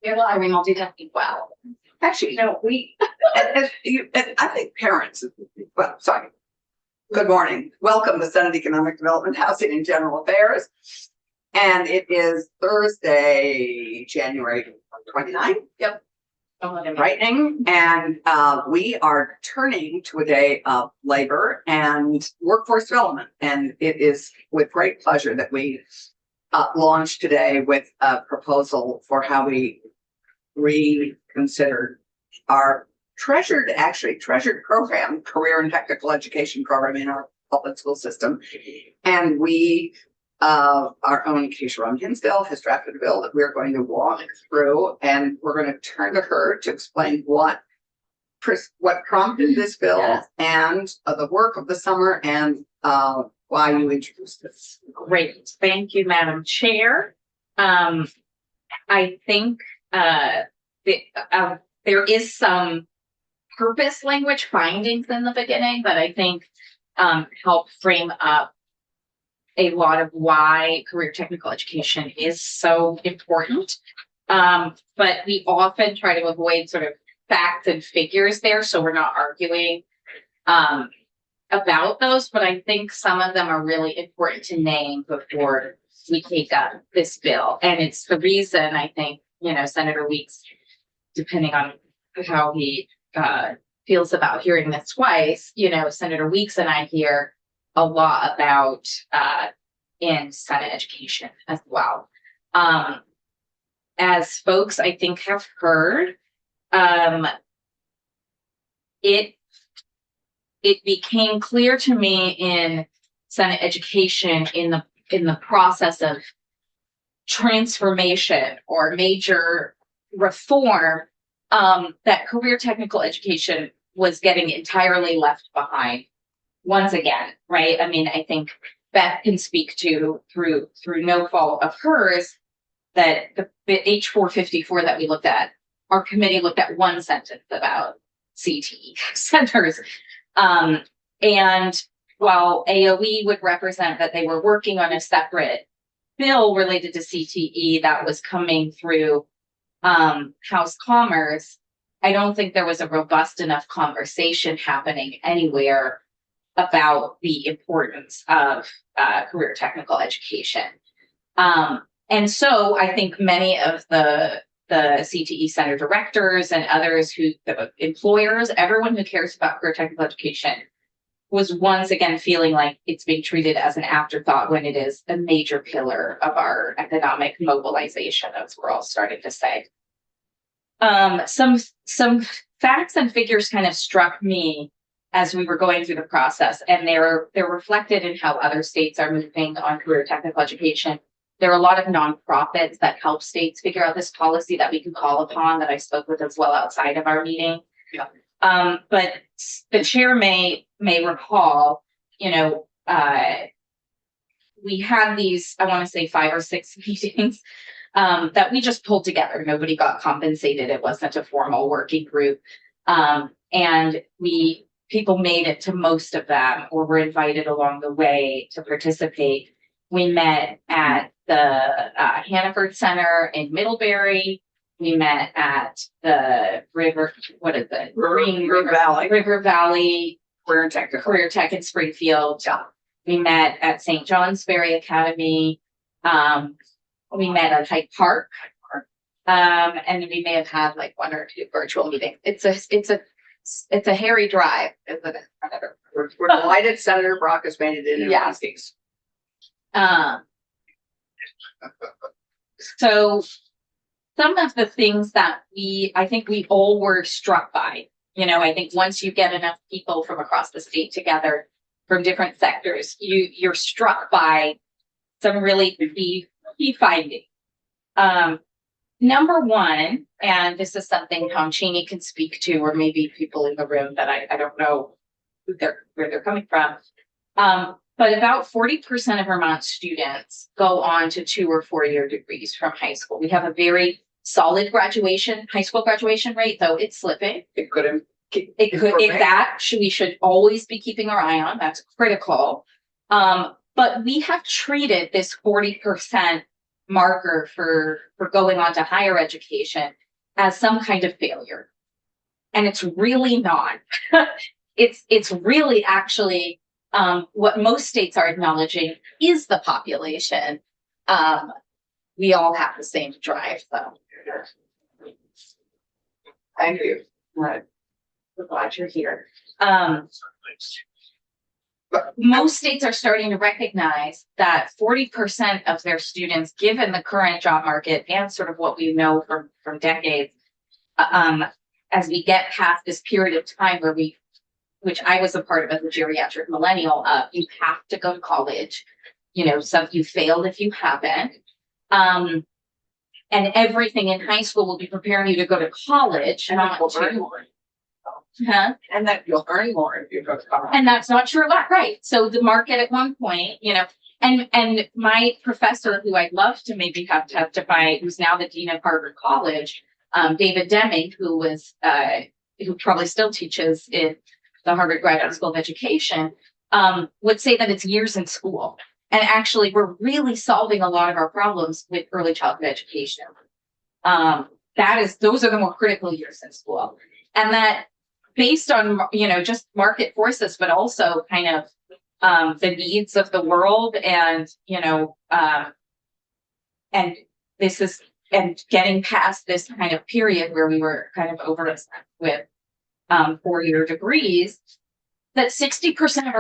Yeah, well, I mean, multitasking well. Actually, no, I think parents, well, sorry. Good morning. Welcome to Senate Economic Development, Housing and General Affairs. And it is Thursday, January 29th. Yep. Brightening. And we are turning to a day of labor and workforce development. And it is with great pleasure that we launched today with a proposal for how we reconsider our treasured program, career and technical education program in our public school system. And we, our own Keisha Ron Hinsdale has drafted a bill that we're going to walk through, and we're going to turn to her to explain what prompted this bill and the work of the summer and why you introduced this. Great. Thank you, Madam Chair. I think there is some purpose language findings in the beginning that I think help frame up a lot of why career technical education is so important. But we often try to avoid sort of facts and figures there, so we're not arguing about those, but I think some of them are really important to name before we take up this bill. And it's the reason I think, Senator Weeks, depending on how he feels about hearing this twice, Senator Weeks and I hear a lot about in Senate education as well. As folks I think have heard, it became clear to me in Senate education in the process of transformation or major reform that career technical education was getting entirely left behind once again, right? I mean, I think Beth can speak to through no fault of hers that the H454 that we looked at, our committee looked at one sentence about CTE centers. And while AOE would represent that they were working on a separate bill related to CTE that was coming through House Commerce, I don't think there was a robust enough conversation happening anywhere about the importance of career technical education. And so I think many of the CTE center directors and others the employers, everyone who cares about career technical education was once again feeling like it's being treated as an afterthought when it is a major pillar of our economic mobilization, as we're all starting to say. Some facts and figures kind of struck me as we were going through the process, and they're reflected in how other states are moving on career technical education. There are a lot of nonprofits that help states figure out this policy that we can call upon that I spoke with as well outside of our meeting. Yeah. But the chair may recall, we had these, I want to say 5 or 6 meetings that we just pulled together. Nobody got compensated. It wasn't a formal working group. And people made it to most of them or were invited along the way to participate. We met at the Hannaford Center in Middlebury. We met at the River Valley Career Tech in Springfield. Yeah. We met at St. John's Berry Academy. We met at Hyde Park. And we may have had like 1 or 2 virtual meetings. It's a hairy drive, isn't it? We're delighted Senator Brock has made it in one of these. So some of the things that I think we all were struck by, I think once you get enough people from across the state together from different sectors, you're struck by some really key findings. Number one, and this is something Tom Cheney can speak to, or maybe people in the room that I don't know where they're coming from. But about 40% of Vermont students go on to 2 or 4 year degrees from high school. We have a very solid high school graduation rate, though it's slipping. We should always be keeping our eye on. That's critical. But we have treated this 40% marker for going on to higher education as some kind of failure. And it's really not. It's really actually what most states are acknowledging is the population. We all have the same drive, though. Thank you. We're glad you're here. Most states are starting to recognize that 40% of their students, given the current job market and sort of what we know from decades, as we get past this period of time where which I was a part of as a geriatric millennial, you have to go to college. You know, some you failed if you haven't. And everything in high school will be preparing you to go to college, not to. Huh? And that you'll earn more if you go to college. And that's not true. Right. So the market at one point, you know, and my professor, who I'd love to maybe have testify, who's now the dean of Harvard College, David Deming, who probably still teaches in the Harvard Graduate School of Education, would say that it's years in school. And actually, we're really solving a lot of our problems with early childhood education. Those are the more critical years in school. And that based on, you know, just market forces, but also kind of the needs of the world and, you know, and getting past this kind of period where we were kind of over-obsessed with 4-year degrees, that 60% of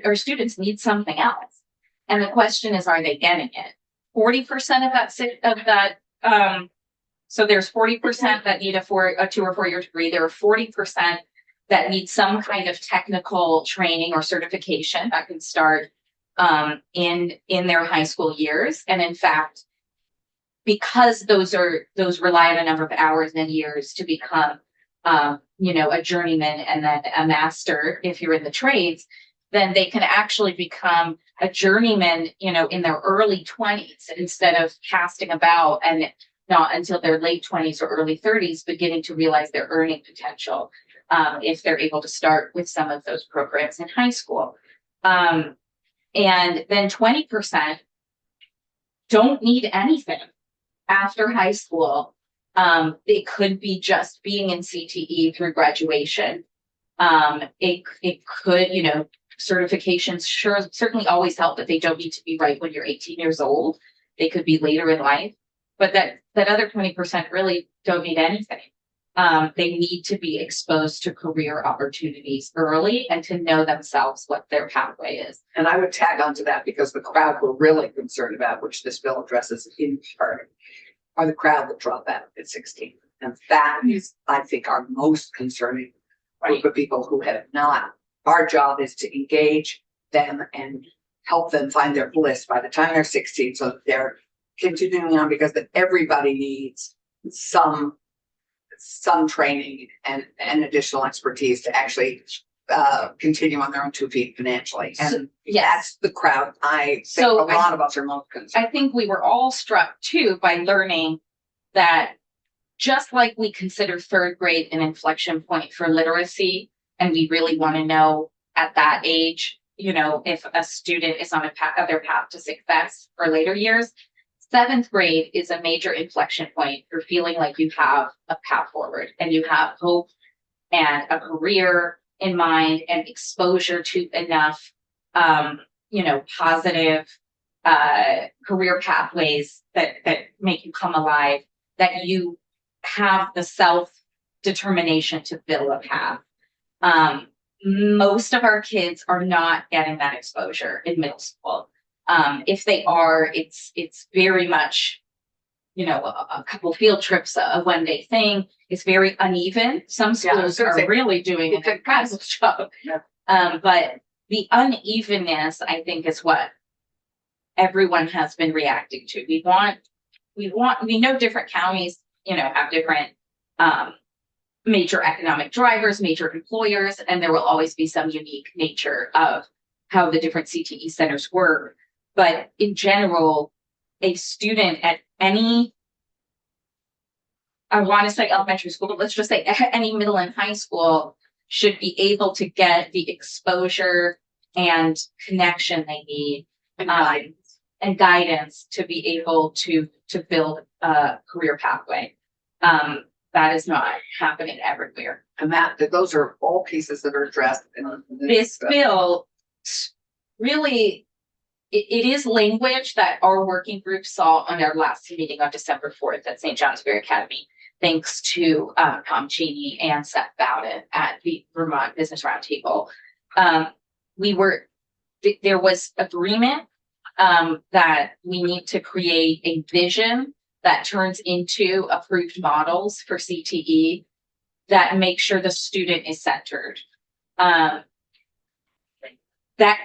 our students need something else. And the question is, are they getting it? 40% of that, so there's 40% that need a 2 or 4 year degree. There are 40% that need some kind of technical training or certification that can start in their high school years. And in fact, because those rely on a number of hours and years to become, you know, a journeyman and then a master, if you're in the trades, then they can actually become a journeyman, you know, in their early 20s instead of casting about and not until their late 20s or early 30s beginning to realize their earning potential, if they're able to start with some of those programs in high school. And then 20% don't need anything after high school. It could be just being in CTE through graduation. It could, you know, certifications certainly always help, but they don't need to be right when you're 18 years old. They could be later in life, but that other 20% really don't need anything. They need to be exposed to career opportunities early and to know themselves what their pathway is. And I would tag onto that because the crowd we're really concerned about, which this bill addresses in part, are the crowd that drop out at 16. And that is, I think, our most concerning group of people who have not. Our job is to engage them and help them find their bliss by the time they're 16, so that they're continuing on, because that everybody needs some training and additional expertise to actually continue on their own 2 feet financially. And that's the crowd I think a lot of us are most concerned. I think we were all struck too by learning that just like we consider 3rd grade an inflection point for literacy, and we really want to know at that age, you know, if a student is on their path to success for later years, 7th grade is a major inflection point for feeling like you have a path forward and you have hope and a career in mind and exposure to enough, you know, positive career pathways that make you come alive, that you have the self-determination to build a path. Most of our kids are not getting that exposure in middle school. If they are, it's very much, you know, a couple field trips, a one-day thing. It's very uneven. Some schools are really doing an incredible job. But the unevenness, I think, is what everyone has been reacting to. We know different counties, you know, have different major economic drivers, major employers, and there will always be some unique nature of how the different CTE centers work. But in general, a student at any, I want to say elementary school, but let's just say any middle and high school should be able to get the exposure and connection they need and guidance to be able to build a career pathway. That is not happening everywhere. And those are all pieces that are addressed in This bill really, it is language that our working group saw on our last meeting on December 4th at St. Johnsbury Academy, thanks to Tom Cheney and Seth Bowden at the Vermont Business Roundtable. There was agreement that we need to create a vision that turns into approved models for CTE that make sure the student is centered. That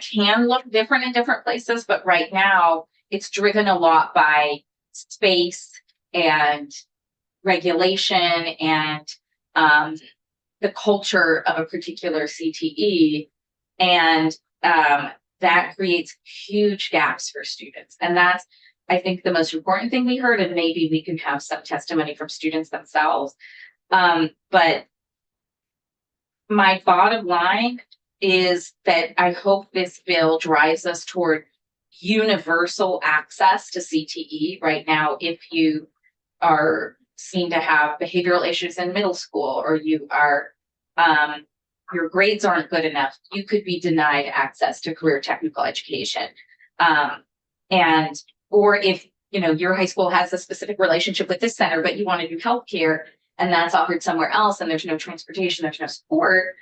can look different in different places, but right now it's driven a lot by space and regulation and the culture of a particular CTE. And that creates huge gaps for students. And that's, I think, the most important thing we heard, and maybe we can have some testimony from students themselves. But my bottom line is that I hope this bill drives us toward universal access to CTE. Right now, if you are seen to have behavioral issues in middle school, or you are your grades aren't good enough, you could be denied access to career technical education. Or if your high school has a specific relationship with this center, but you want to do healthcare and that's offered somewhere else, and there's no transportation, there's no support,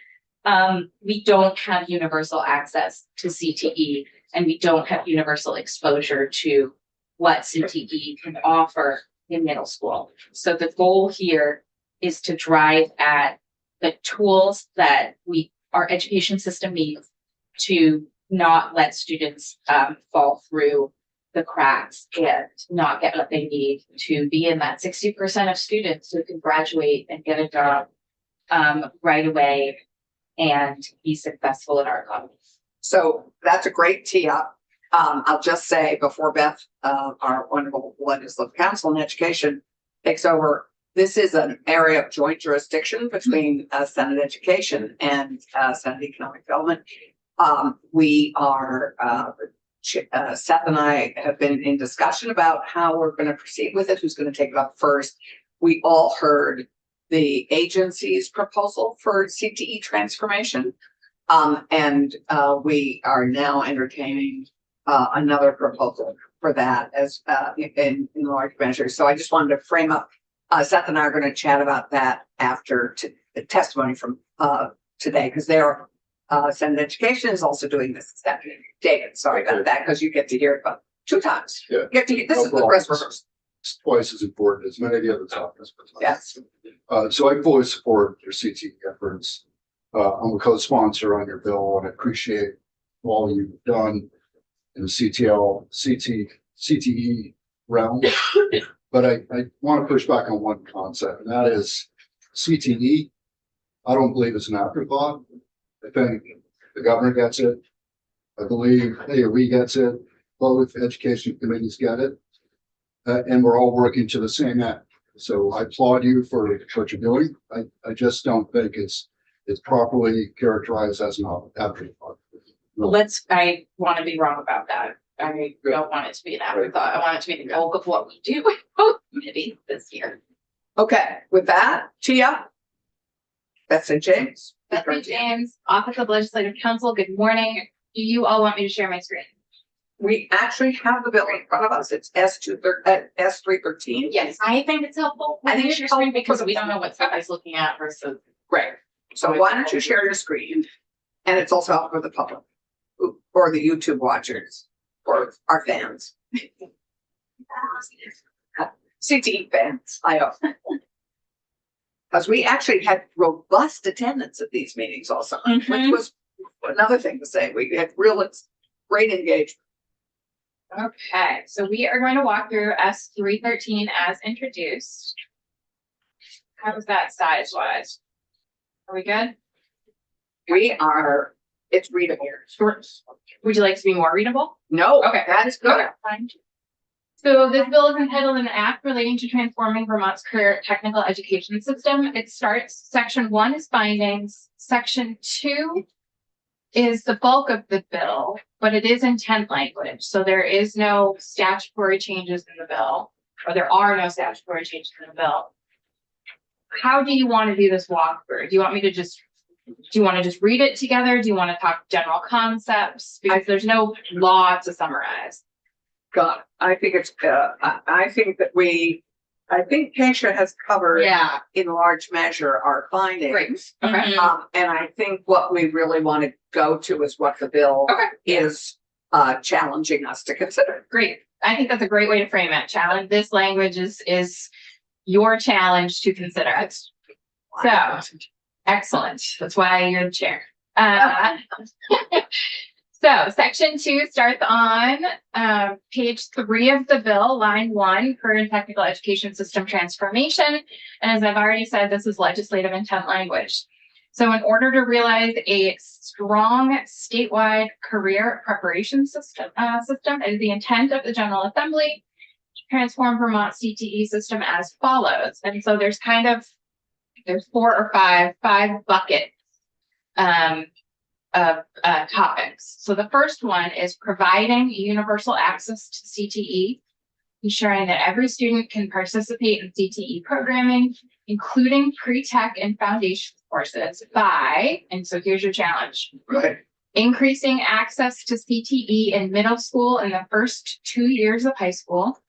we don't have universal access to CTE, and we don't have universal exposure to what CTE can offer in middle school. So the goal here is to drive at the tools that our education system needs to not let students fall through the cracks and not get what they need to be in that 60% of students who can graduate and get a job right away and be successful in our economy. So that's a great tee up. I'll just say before Beth, our wonderful legislative counsel in education, takes over, this is an area of joint jurisdiction between Senate Education and Senate Economic Development. We are, Seth and I have been in discussion about how we're going to proceed with it, who's going to take it up first. We all heard the agency's proposal for CTE transformation. And we are now entertaining another proposal for that as in large measure. So I just wanted to frame up. Seth and I are going to chat about that after the testimony from today, because they're Senate Education is also doing this this afternoon. David, sorry about that, because you get to hear it about 2 times. Yeah. You get to this is the press rehearsal. It's twice as important as many of the other topics. Yes. So I fully support your CTE efforts. I'm a co-sponsor on your bill, and I appreciate all you've done in the CTE realm. But I want to push back on one concept, and that is CTE. I don't believe it's an afterthought. I think the governor gets it. I believe AOE gets it. Both education committees get it. And we're all working to the same end. So I applaud you for what you're doing. I just don't think it's properly characterized as an afterthought. I want to be wrong about that. I don't want it to be an afterthought. I want it to be the bulk of what we do with both committees this year. Okay, with that, Tia, Betsy James. Bethany James, Office of Legislative Counsel. Good morning. Do you all want me to share my screen? We actually have the bill in front of us. It's S313. Yes. I think it's helpful. I think with it's your screen helpful because for we the- don't know what somebody's looking at versus. Great. So why don't you share your screen? And it's also out for the public or the YouTube watchers or our fans. CTE fans, I hope. Because we actually had robust attendance at these meetings also, which was another thing to say. We had great engagement. Okay, so we are going to walk through S313 as introduced. How is that size wise? Are we good? It's readable. Short. Would you like to be more readable? No, Okay. that is good. Okay, fine. So this bill is entitled an act relating to transforming Vermont's career technical education system. It starts, section 1 is findings. Section 2 is the bulk of the bill, but it is intent language. So there is no statutory changes in the bill, or there are no statutory changes in the bill. How do you want to do this walkthrough? Do you want me to just read it together? Do you want to talk general concepts? Because there's no law to summarize. God, I think it's, I think Keisha has covered Yeah, in large measure our findings. great. Okay. And I think what we really want to go to is what the bill Okay. is challenging us to consider. Great. I think that's a great way to frame it. Challenge. This language is your challenge to consider. So, excellent. That's why you're the chair. So section 2 starts on page 3 of the bill, line 1, career and technical education system transformation. And as I've already said, this is legislative intent language. So in order to realize a strong statewide career preparation system, it is the intent of the General Assembly to transform Vermont's CTE system as follows. And so there's 4 or 5 buckets of topics. So the first one is providing universal access to CTE, ensuring that every student can participate in CTE programming, including pre-tech and foundation courses by, and so here's your challenge, Right. increasing access to CTE in middle school in the first 2 years of high school,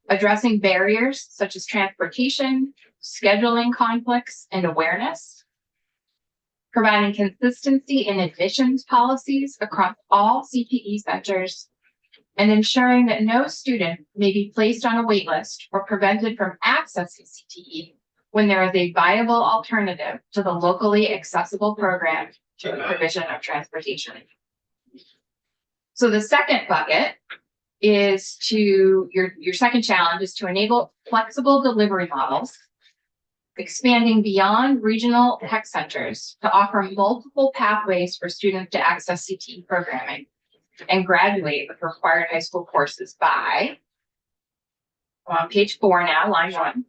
addressing barriers such as transportation, scheduling conflicts, and awareness, providing consistency in admissions policies across all CTE centers, and ensuring that no student may be placed on a wait list or prevented from accessing CTE when there is a viable alternative to the locally accessible program to the provision of transportation. So the second bucket is your second challenge is to enable flexible delivery models, expanding beyond regional tech centers to offer multiple pathways for students to access CTE programming and graduate with required high school courses by, on page 4 now, line 1,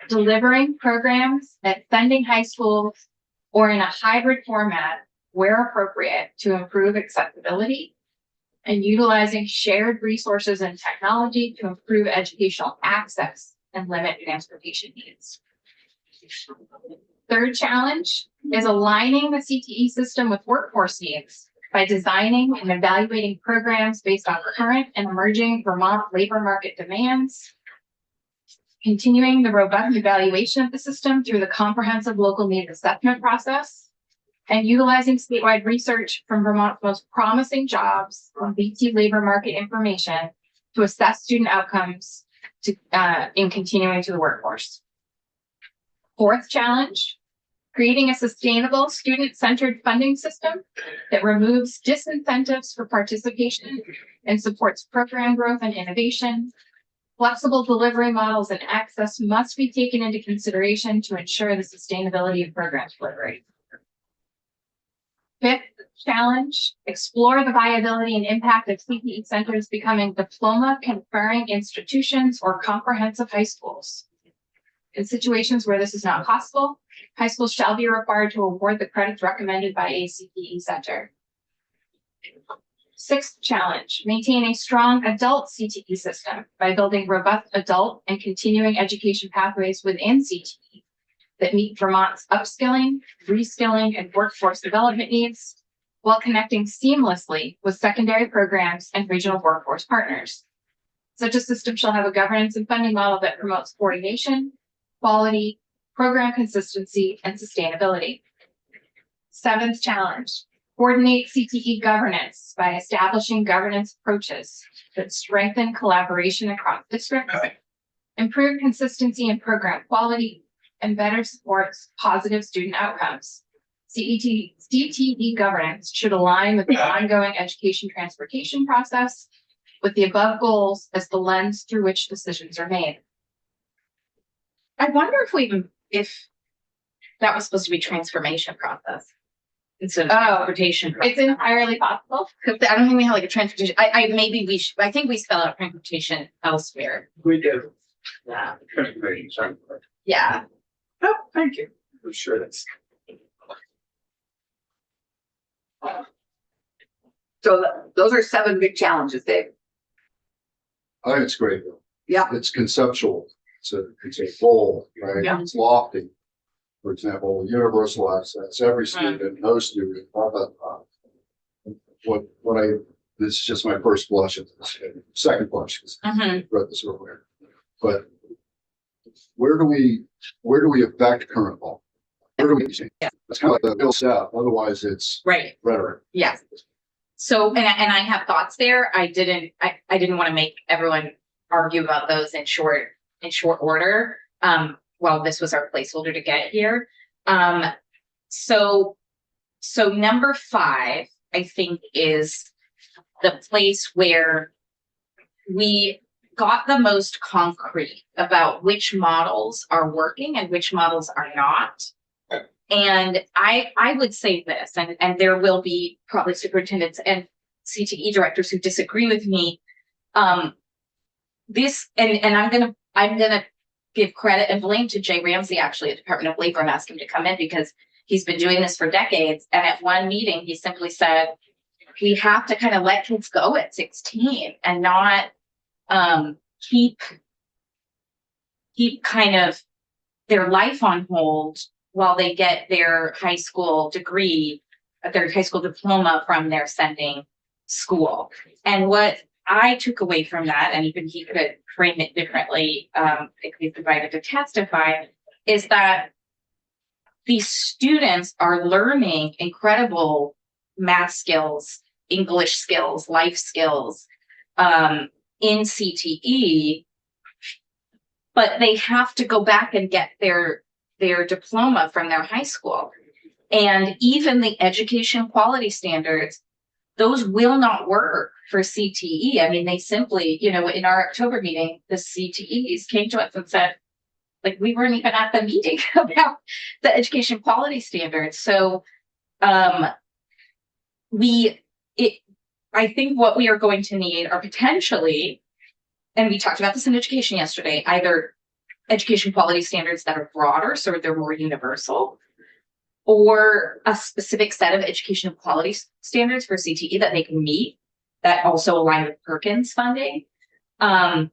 delivering programs at sending high schools or in a hybrid format where appropriate to improve accessibility, and utilizing shared resources and technology to improve educational access and limit transportation needs. Third challenge is aligning the CTE system with workforce needs by designing and evaluating programs based on current and emerging Vermont labor market demands, continuing the robust evaluation of the system through the comprehensive local needs assessment process, and utilizing statewide research from Vermont's most promising jobs and VT labor market information to assess student outcomes in continuing to the workforce. Fourth challenge, creating a sustainable student-centered funding system that removes disincentives for participation and supports program growth and innovation. Flexible delivery models and access must be taken into consideration to ensure the sustainability of program delivery. Fifth challenge, explore the viability and impact of CTE centers becoming diploma conferring institutions or comprehensive high schools. In situations where this is not possible, high schools shall be required to award the credits recommended by a CTE center. Sixth challenge, maintain a strong adult CTE system by building robust adult and continuing education pathways within CTE that meet Vermont's upskilling, reskilling, and workforce development needs, while connecting seamlessly with secondary programs and regional workforce partners. Such a system shall have a governance and funding model that promotes coordination, quality, program consistency, and sustainability. Seventh challenge, coordinate CTE governance by establishing governance approaches that strengthen collaboration across districts, improve consistency in program quality, and better supports positive student outcomes. CTE governance should align with the ongoing education transportation process, with the above goals as the lens through which decisions are made. I wonder if that was supposed to be transformation process instead of transportation. It's entirely possible. Because I don't think we have like a transportation. I think we spell out transportation elsewhere. We do. Yeah. Transportation, sorry. Yeah. Oh, thank you. I'm sure that's. So those are 7 big challenges, Dave. I think it's great. Yeah. It's conceptual. It's a goal, right? Yeah. It's lofty. For example, universal access, every student, no student, blah, blah, blah. This is just my first blush at this, second blush, because I read this earlier. But where do we affect current law? Where do we change? Yeah. It's kind of like a bill step, otherwise it's Right. rhetoric. Yes. So, and I have thoughts there. I didn't want to make everyone argue about those in short order. Well, this was our placeholder to get here. So number 5, I think, is the place where we got the most concrete about which models are working and which models are not. And I would say this, and there will be probably superintendents and CTE directors who disagree with me. This, and I'm gonna give credit and blame to Jay Ramsey, actually, at Department of Labor, and ask him to come in because he's been doing this for decades. And at one meeting, he simply said, we have to kind of let kids go at 16 and not keep kind of their life on hold while they get their high school degree, their high school diploma from their sending school. And what I took away from that, and even he could frame it differently if he's invited to testify, is that these students are learning incredible math skills, English skills, life skills in CTE, but they have to go back and get their diploma from their high school. And even the education quality standards, those will not work for CTE. I mean, they simply, in our October meeting, the CTEs came to us and said, like, we weren't even at the meeting about the education quality standards. So I think what we are going to need are potentially, and we talked about this in education yesterday, either education quality standards that are broader, so they're more universal, or a specific set of education quality standards for CTE that they can meet that also align with Perkins funding, and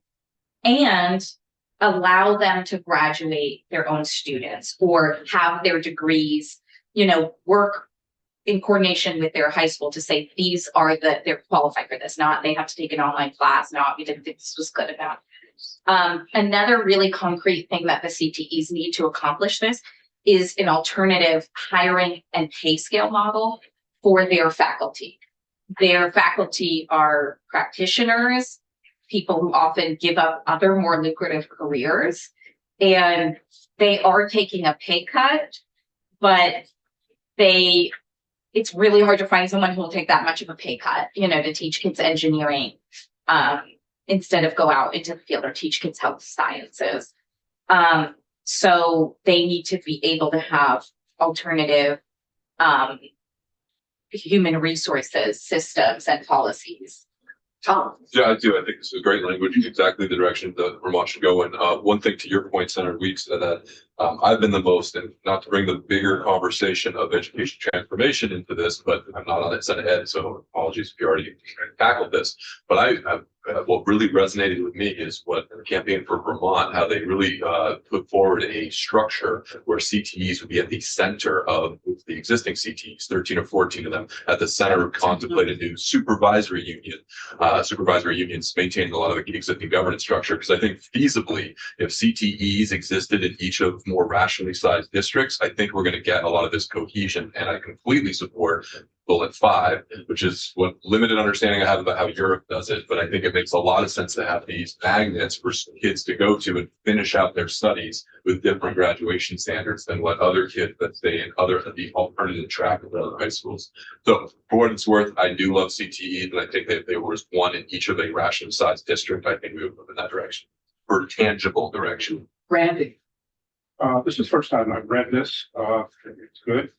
allow them to graduate their own students or have their degrees, work in coordination with their high school to say these are they're qualified for this, not they have to take an online class, not we didn't think this was good enough. Another really concrete thing that the CTEs need to accomplish this is an alternative hiring and pay scale model for their faculty. Their faculty are practitioners, people who often give up other more lucrative careers, and they are taking a pay cut, but it's really hard to find someone who will take that much of a pay cut, to teach kids engineering instead of go out into the field or teach kids health sciences. So they need to be able to have alternative human resources systems and policies. Tom. Yeah, I do. I think this is great language, exactly the direction that Vermont should go in. One thing to your point, Senator Weeks, that I've been the most, and not to bring the bigger conversation of education transformation into this, but I'm not on that Senate Ed, so apologies if you already tackled this. But what really resonated with me is what Campaign for Vermont, how they really put forward a structure where CTEs would be at the center of the existing CTEs, 13 or 14 of them, at the center of contemplated new supervisory unions maintaining a lot of the existing governance structure. Because I think feasibly, if CTEs existed in each of more rationally sized districts, I think we're going to get a lot of this cohesion. And I completely support bullet 5, which is what limited understanding I have about how Europe does it. But I think it makes a lot of sense to have these magnets for kids to go to and finish out their studies with different graduation standards than what other kids that stay in the alternative track of other high schools. So for what it's worth, I do love CTE, but I think that if there was one in each of a rational sized district, I think we would move in that direction, or tangible direction. Randy. This is the first time I've read this. It's good.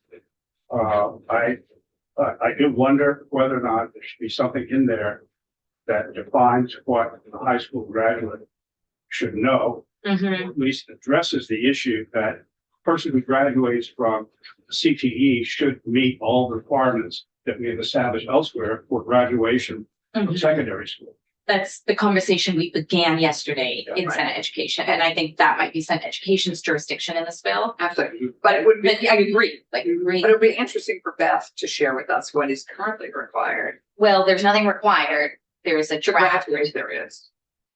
I do wonder whether or not there should be something in there that defines what a high school graduate should know, Mm-hmm. at least addresses the issue that person who graduates from CTE should meet all the requirements that we have established elsewhere for graduation from secondary school. That's the conversation we began yesterday in Right. Senate Education, and I think that might be Senate Education's jurisdiction in this bill. Absolutely. But it would be, But I agree, like, agree. but it would be interesting for Beth to share with us what is currently required Well, there's nothing required. There is a to draft. graduate. There is.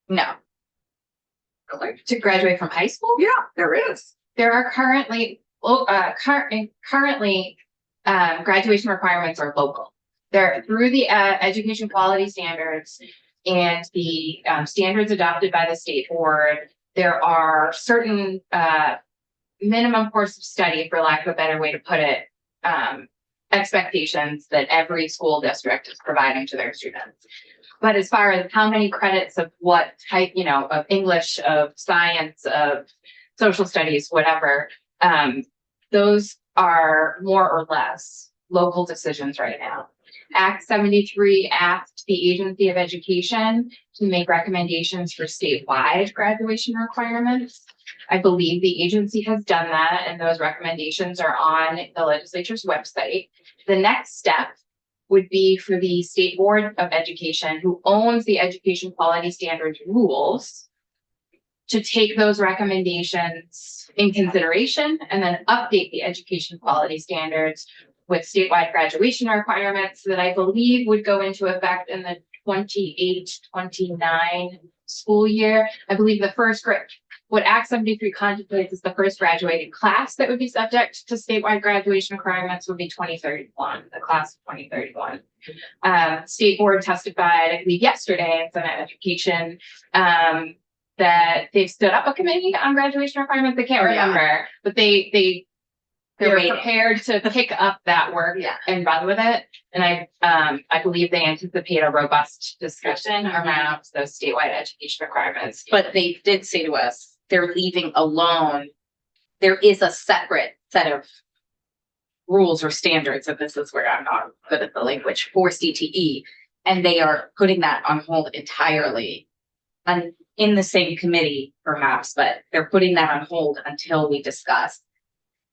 No, Really? To graduate from high school? Yeah, there is. There are currently, graduation requirements are local. They're through the education quality standards and the standards adopted by the state board. There are certain minimum course of study, for lack of a better way to put it, expectations that every school district is providing to their students. But as far as how many credits of what type, of English, of science, of social studies, whatever, those are more or less local decisions right now. Act 73 asked the Agency of Education to make recommendations for statewide graduation requirements. I believe the agency has done that, and those recommendations are on the legislature's website. The next step would be for the State Board of Education, who owns the education quality standards rules, to take those recommendations in consideration and then update the education quality standards with statewide graduation requirements that I believe would go into effect in the 28-29 school year. I believe the first what Act 73 contemplates is the first graduating class that would be subject to statewide graduation requirements would be 2031, the class of 2031. State Board testified, I believe, yesterday in Senate Education, that they've stood up a committee on graduation requirements. I can't remember, but they're waiting. prepared to pick up that work Yeah. and run with it. And I believe they anticipate a robust discussion around those statewide education requirements. but they did say to us, they're leaving alone. There is a separate set of rules or standards, and this is where I'm not good at the language, for CTE. And they are putting that on hold entirely. And in the same committee, perhaps, but they're putting that on hold until we discuss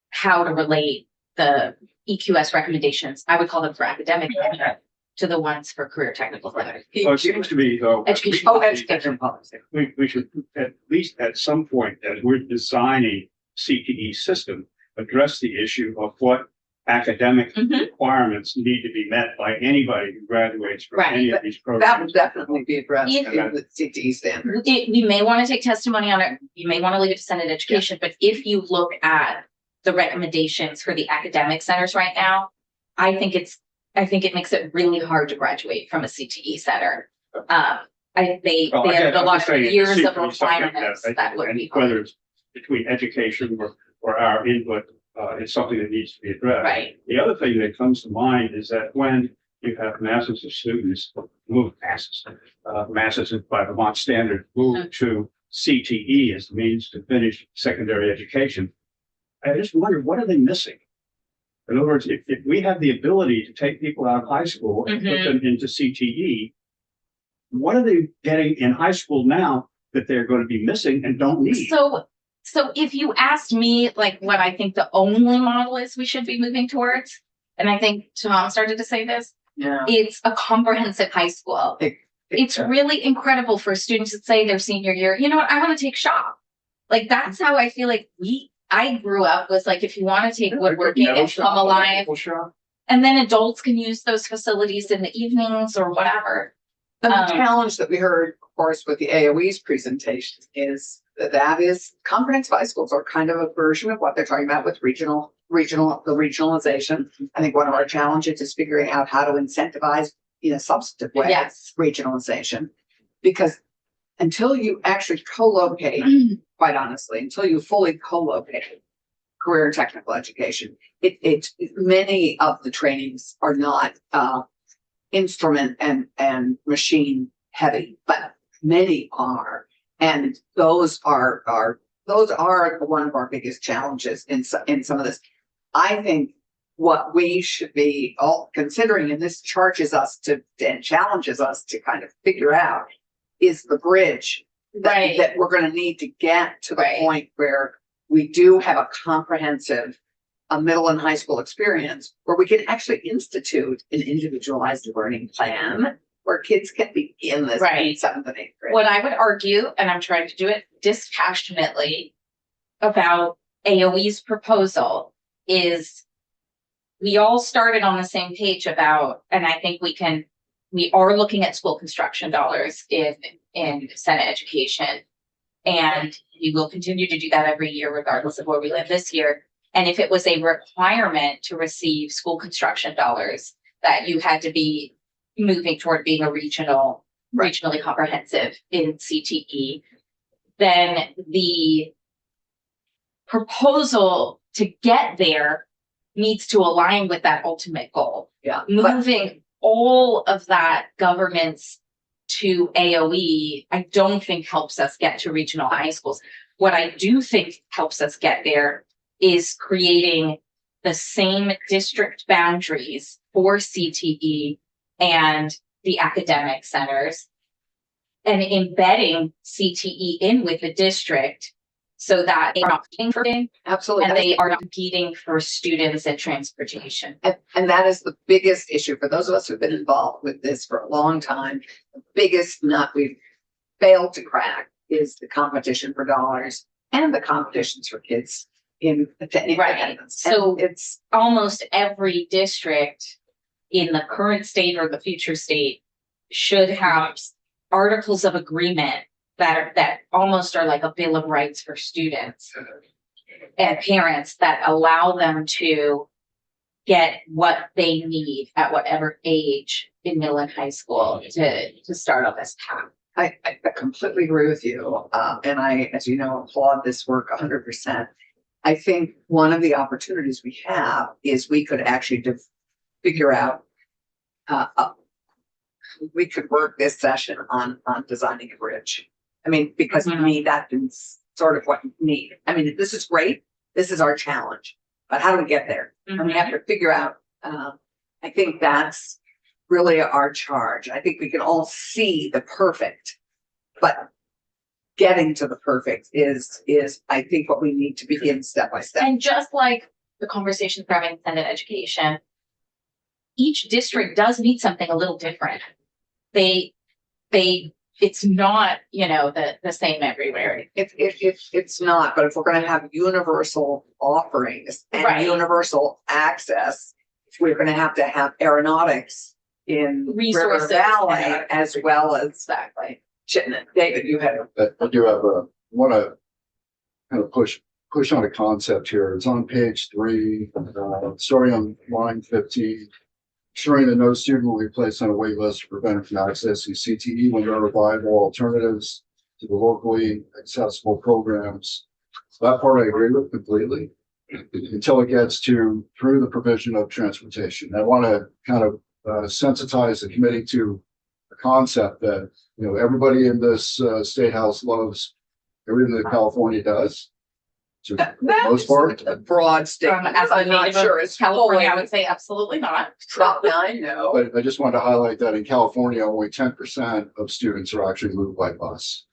how to relate the EQS recommendations, I would call them for academic measure, to the ones for career technical center. Well, it seems to me, though. Education. Oh, education policy. We should, at least at some point, as we're designing CTE system, address the issue of what academic Mhm. requirements need to be met by anybody who graduates from Right. any of these That programs. would definitely be addressed If- in the CTE standard. We may want to take testimony on it. You may want to leave it to Senate Education, but if you look at the recommendations for the academic centers right now, I think it makes it really hard to graduate from a CTE center. They Well, have again, a I'm lot just of saying it years seems of to be something requirements I that think, would and be whether hard. it's between education or our input, it's something that needs to be addressed. Right. The other thing that comes to mind is that when you have masses of students masses by Vermont standard move to CTE as the means to finish secondary education, I just wonder, what are they missing? In other words, if we have the ability to take people out of high school and put them into CTE, what are they getting in high school now that they're going to be missing and don't need? So if you asked me, like, what I think the only model is we should be moving towards, and I think Tom started to say this, Yeah. it's a comprehensive high school. It's really incredible for students to say their senior year, you know what, I want to take shop. Like, that's how I feel like I grew up was like, if you want to take woodworking and come alive, and then adults can use those facilities in the evenings or whatever. The challenge that we heard, of course, with the AOE's presentation is that is comprehensive high schools are kind of a version of what they're talking about with the regionalization. I think one of our challenges is figuring out how to incentivize in a substantive way Yes. regionalization. Because until you actually co-locate, quite honestly, until you fully co-locate career and technical education, many of the trainings are not instrument and machine heavy, but many are. And those are one of our biggest challenges in some of this. I think what we should be all considering, and this charges us to and challenges us to kind of figure out, is the bridge that we're going to need to get to the Right. point where we do have a comprehensive middle and high school experience where we can actually institute an individualized learning plan where kids can begin this Right. in seventh and eighth grade. What I would argue, and I'm trying to do it dispassionately about AOE's proposal is we all started on the same page about, and I think we are looking at school construction dollars in Senate Education. And we will continue to do that every year, regardless of where we live this year. And if it was a requirement to receive school construction dollars, that you had to be moving toward being a regionally comprehensive in CTE, then the proposal to get there needs to align with that ultimate goal. Yeah. Moving all of that governance to AOE, I don't think helps us get to regional high schools. What I do think helps us get there is creating the same district boundaries for CTE and the academic centers and embedding CTE in with the district so that they are not competing for it Absolutely. and they are not competing for students and transportation. And that is the biggest issue for those of us who've been involved with this for a long time. The biggest nut we've failed to crack is the competition for dollars and the competitions for kids in attending. Right. So it's almost every district in the current state or the future state should have articles of agreement that almost are like a bill of rights for students and parents that allow them to get what they need at whatever age in middle and high school to start on this path. I completely agree with you. And I, as you know, applaud this work 100%. I think one of the opportunities we have is we could actually figure out, we could work this session on designing a bridge. I mean, because to me, that's sort of what you need. I mean, this is great. This is our challenge, but how do we get there? And we have to figure out, I think that's really our charge. I think we can all see the perfect, but getting to the perfect is I think what we need to begin step by step. And just like the conversations we're having in Senate Education, each district does need something a little different. It's not, the same everywhere. It's not, but if we're going to have universal offerings and Right. universal access, we're going to have aeronautics in River Resources, Valley yeah. as well as Exactly. Chittenden. David, you had I do have want to kind of push on a concept here. It's on page 3, starting on line 15. Ensuring that no student will be placed on a wait list to prevent from accessing CTE when there are viable alternatives to the locally accessible programs. That part I agree with completely until it gets to through the provision of transportation. I want to kind of sensitize the committee to the concept that, everybody in this state house loves everything that California does. To the most part. a broad statement. As a I'm not native of sure it's California, I fully would say absolutely not. Drop 9, no. But I just wanted to highlight that in California, only 10% of students are actually moved by bus.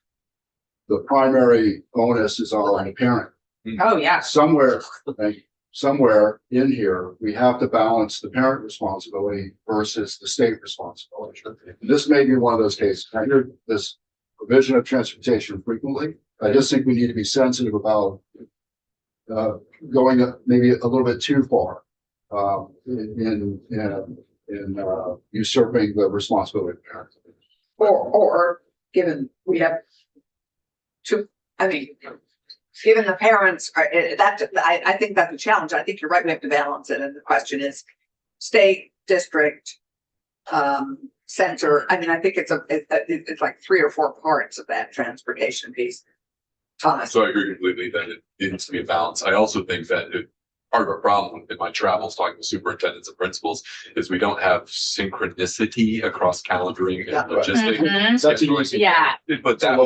The primary onus is on the parent. Oh, yeah. Somewhere in here, we have to balance the parent responsibility versus the state responsibility. This may be one of those cases. I hear this provision of transportation frequently. I just think we need to be sensitive about going maybe a little bit too far in usurping the responsibility of parents. Or given we have given the parents, I think that's a challenge. I think you're right. We have to balance it. And the question is state, district, center. I think it's like 3 or 4 parts of that transportation piece. Thomas. So I agree completely that it needs to be a balance. I also think that part of our problem in my travels talking to superintendents and principals is we don't have synchronicity across calendaring Yeah. and logistics. Mhm. That's an easy. Yeah. But that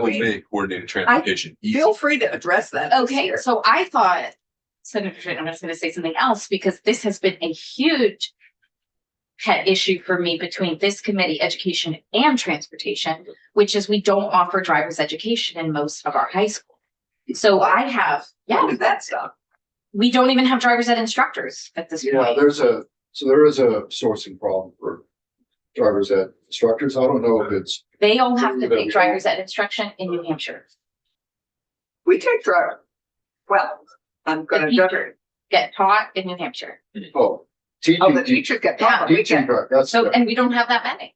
would make coordinated transportation easy. Feel free to address that. this Okay, year. so I thought, Senator Schmidt, I'm just going to say something else because this has been a huge pet issue for me between this committee, education and transportation, which is we don't offer driver's education in most of our high schools. So I have, Look at that stuff. we don't even have driver's ed instructors at this Yeah, point. there is a sourcing problem for drivers ed instructors. I don't know if it's, They all have to take driver's ed instruction in New Hampshire. We take driver. Well, I'm gonna. The teachers get taught in New Hampshire. oh, teaching. Oh, the teachers get taught. We Teaching, get, that's, So, and we don't have that many.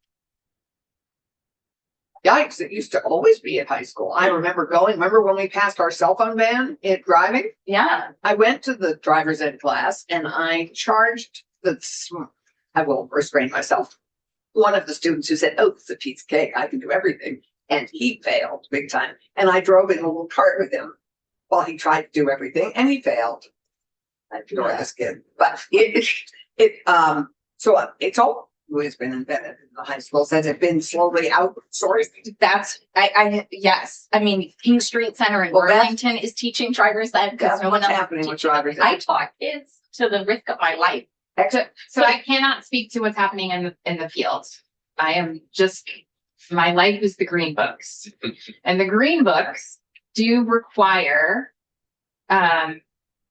yikes, it used to always be at high school. I remember when we passed our cell phone ban at driving? Yeah. I went to the driver's ed class and I charged I will restrain myself. One of the students who said, "Oh, it's a piece of cake. I can do everything." And he failed big time. And I drove in a little cart with him while he tried to do everything and he failed. I adore this kid, but so it's always been embedded in the high schools. Has it been slowly outsourced? That's, yes. I mean, King Street Center in Well, that's- Burlington is teaching driver's ed because That's no one what's else. happening is with teaching. driver's I ed. taught kids to the risk of my life. So I cannot speak to what's happening in the field. I am just, my life is the green books. And the green books do require,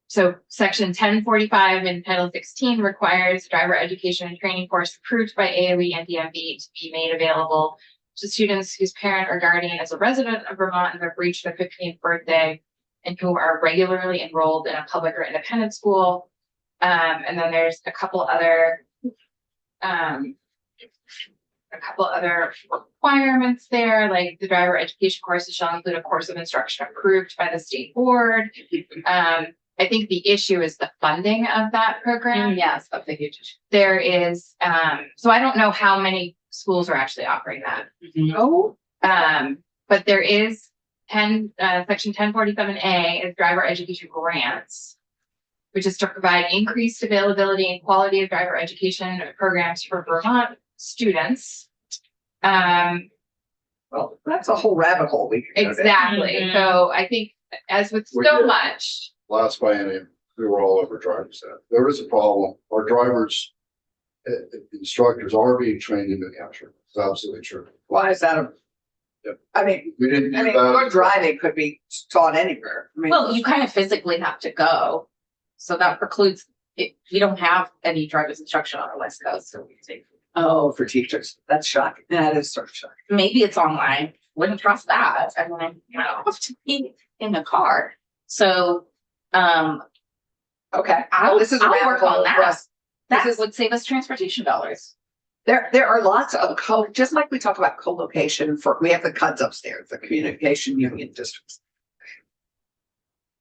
so section 1045 in Title 16 requires driver education and training course approved by AOE and DMV to be made available to students whose parent or guardian is a resident of Vermont and have reached their 15th birthday and who are regularly enrolled in a public or independent school. And then there's a couple other requirements there, like the driver education courses shall include a course of instruction approved by the state board. I think the issue is the funding of that program. Yes, that's a huge issue. There is, so I don't know how many schools are actually offering that. Oh, But there is section 1047A is driver education grants, which is to provide increased availability and quality of driver education programs for Vermont students. well, that's a whole rabbit hole we could go down. Exactly. Mhm. So I think as with We so did. much, last biennium, we were all over drivers ed. There is a problem. Our drivers, instructors are being trained in New Hampshire. It's absolutely true. Why is that Yep. I mean, We didn't do good that. driving could be taught anywhere. I mean, Well, you kind of physically have to go. So that precludes, we don't have any driver's instruction on the West Coast. So we take, oh, for teachers, that's shocking. That is sort of shocking. maybe it's online. Wouldn't trust that. I mean, you know, have to be in the car. So, Okay, I'll, this is a I'll rabbit work hole on for that. us. That This is- would save us transportation dollars. There are lots of just like we talk about co-location we have the CUDs upstairs, the communication union districts.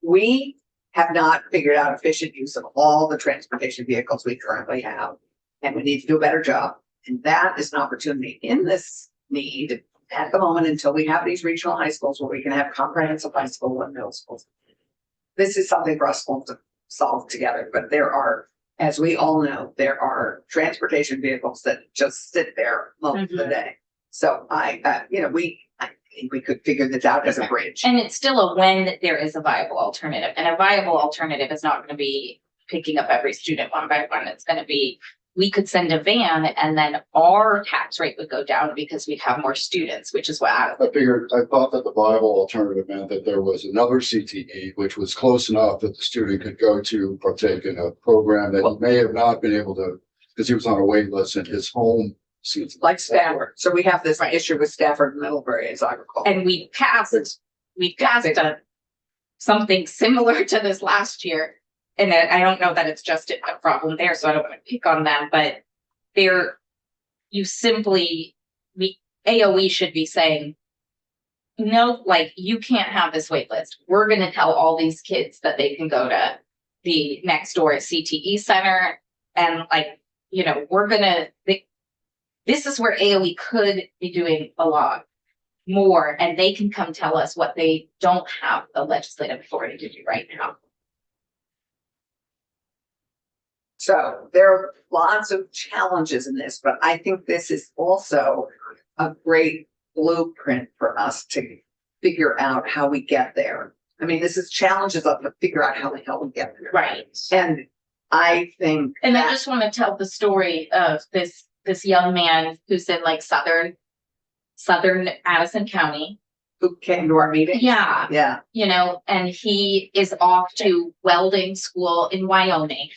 We have not figured out efficient use of all the transportation vehicles we currently have. And we need to do a better job. And that is an opportunity in this need at the moment until we have these regional high schools where we can have comprehensive high school and middle schools. This is something for us to solve together, but there are, as we all know, there are transportation vehicles that just sit there most of the day. So I think we could figure this out as a bridge. And it's still a when there is a viable alternative. And a viable alternative is not going to be picking up every student one by one. It's going to be, we could send a van and then our tax rate would go down because we'd have more students, which is what I I thought that the viable alternative meant that there was another CTE, which was close enough that the student could go to partake in a program that he may have not been able to, because he was on a wait list in his home CTE. Like Stafford. So we have this issue with Stafford and Middlebury, as I recall. and we passed something similar to this last year. And I don't know that it's just a problem there, so I don't want to pick on them, but AOE should be saying, no, like, you can't have this wait list. We're going to tell all these kids that they can go to the next door CTE center. And like, you know, this is where AOE could be doing a lot more, and they can come tell us what they don't have the legislative authority to do right now. So there are lots of challenges in this, but I think this is also a great blueprint for us to figure out how we get there. I mean, this is challenges up to figure out how the hell we get there. Right. And I think And I that- just want to tell the story of this young man who's in like southern Addison County. who came to our meeting. Yeah, Yeah, you know, and he is off to welding school in Wyoming.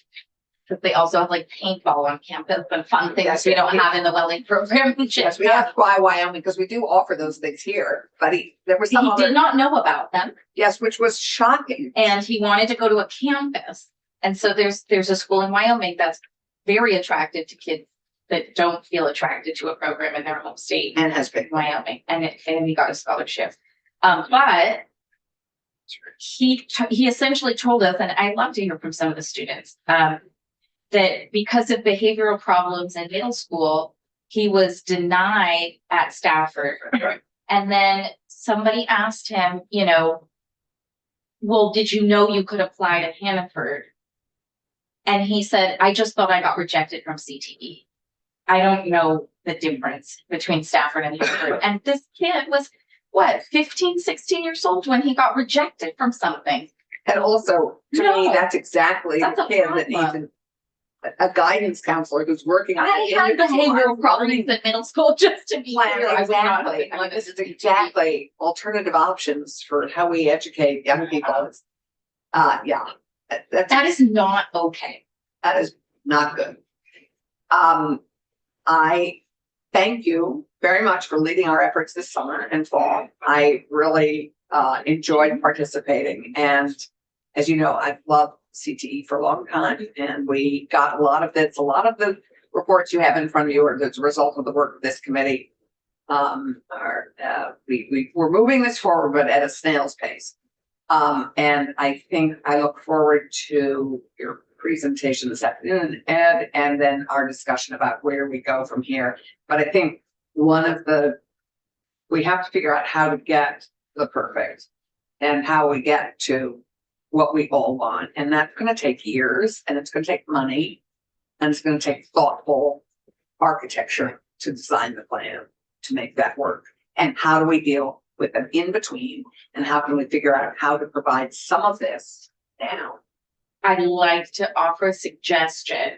Because they also have like paintball on campus and fun things we don't have in the welding program. yes, we have why Wyoming, because we do offer those things here, but there was some He did other, not know about them, yes, which was shocking. and he wanted to go to a campus. And so there's a school in Wyoming that's very attractive to kids that don't feel attracted to a program in their home state. And has been. Wyoming, and he got a scholarship. But he essentially told us, and I love to hear from some of the students, that because of behavioral problems in middle school, he was denied at Stafford. And then somebody asked him, you know, well, did you know you could apply to Hannaford? And he said, I just thought I got rejected from CTE. I don't know the difference between Stafford and Hannaford. And this kid was, what, 15, 16 years old when he got rejected from something. And also, to me, No. that's exactly That's the a kid that problem. needs a guidance counselor who's working on. I an had individual behavioral problems in middle school, just to be plan. clear. I would not have Exactly. been I mean, this is limited to exactly alternative options for how we educate young people. Yeah, That is not okay. that is not good. I thank you very much for leading our efforts this summer and fall. I really enjoyed participating, and as you know, I've loved CTE for a long time, and we got a lot of this. A lot of the reports you have in front of you are as a result of the work of this committee. We're moving this forward, but at a snail's pace. And I think I look forward to your presentation this afternoon, Ed, and then our discussion about where we go from here. But I think we have to figure out how to get the perfect and how we get to what we all want. And that's going to take years, and it's going to take money, and it's going to take thoughtful architecture to design the plan to make that work. And how do we deal with an in between, and how can we figure out how to provide some of this now? I'd like to offer a suggestion.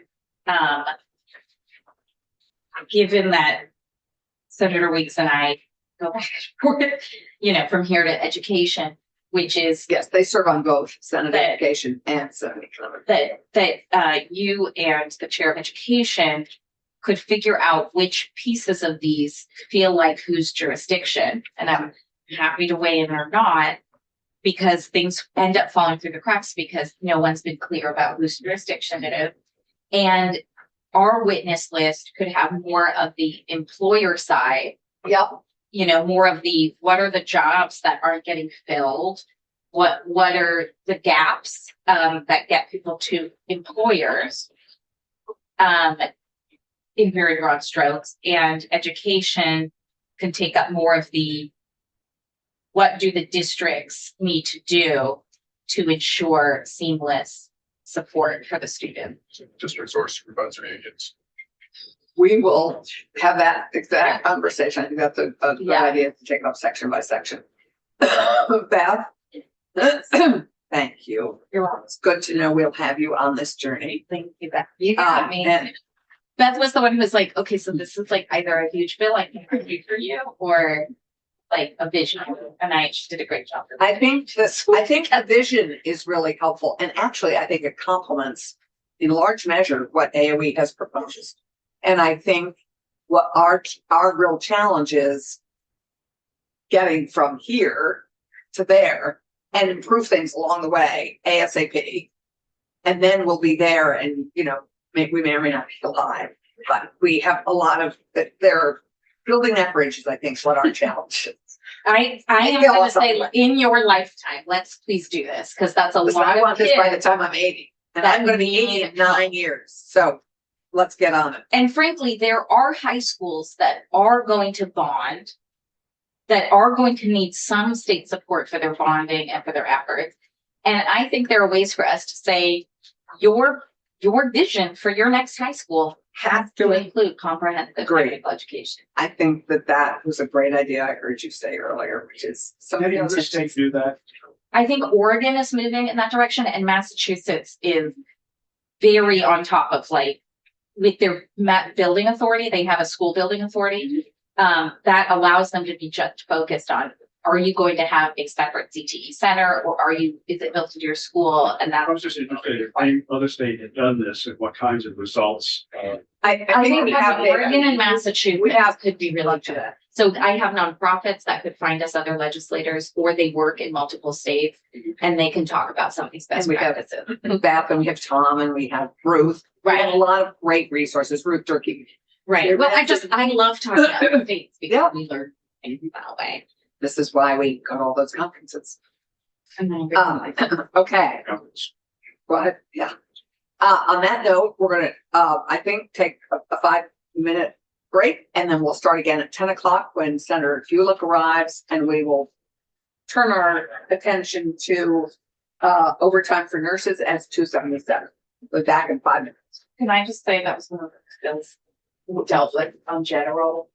Given that Senator Weeks and I go back and forth, you know, from here to education, which is Yes, they serve on both Senate That- Education and Senate Economic. that you and the chair of education could figure out which pieces of these feel like whose jurisdiction. And I'm happy to weigh in or not, because things end up falling through the cracks because no one's been clear about whose jurisdiction it is. And our witness list could have more of the employer side, Yep, you know, more of the, what are the jobs that aren't getting filled? What are the gaps that get people to employers? In very broad strokes, and education can take up more of the, what do the districts need to do to ensure seamless support for the student? District source supervisory agents. we will have that exact conversation. I think that's a good Yeah. idea to take it up section by section. Beth? Thank you. You're welcome. It's good to know we'll have you on this journey. Thank you, Beth. You got me. And Beth was the one who was like, okay, so this is like either a huge bill I can review for you or like a vision. And she did a great job. I think a vision is really helpful. And actually, I think it complements in large measure what AOE has proposed. And I think what our real challenge is getting from here to there and improve things along the way ASAP. And then we'll be there, and, you know, we may or may not be alive, but we have a lot of, they're building that bridge is, I think, what our challenge is. I am Maybe I'll gonna say supplement. in your lifetime, let's please do this, because that's a Listen, lot I of want this by the kids. time I'm 80, and that I'm gonna be 80 in 9 years, so let's get on it. And frankly, there are high schools that are going to bond, that are going to need some state support for their bonding and for their efforts. And I think there are ways for us to say, your vision for your next high school has to include comprehensive Great. technical education. I think that was a great idea I heard you say earlier, which is something Any other states do that? I think Oregon is moving in that direction, and Massachusetts is very on top of, like, with their building authority, they have a school building authority that allows them to be just focused on are you going to have a separate CTE center, or is it built into your school? And that I was just interested if any other state had done this and what kinds of results. I I think think we have Oregon and data. Massachusetts We have- could be really Look to good. that. So I have nonprofits that could find us other legislators, or they work in multiple states and they can talk about some of these best And we have- practices. Beth, and we have Tom, and we have Ruth. We have a Right, lot of great resources. Ruth Durkee. right. Well, I love talking about states Yeah. because we learn things that way. This is why we got all those conferences. And then Okay, go ahead. Yeah. On that note, we're gonna, I think, take a 5-minute break, and then we'll start again at 10 o'clock when Senator Gulick arrives, and we will turn our attention to overtime for nurses as 277. We'll be back in 5 minutes. Can I just say that was one of the bills we dealt with on general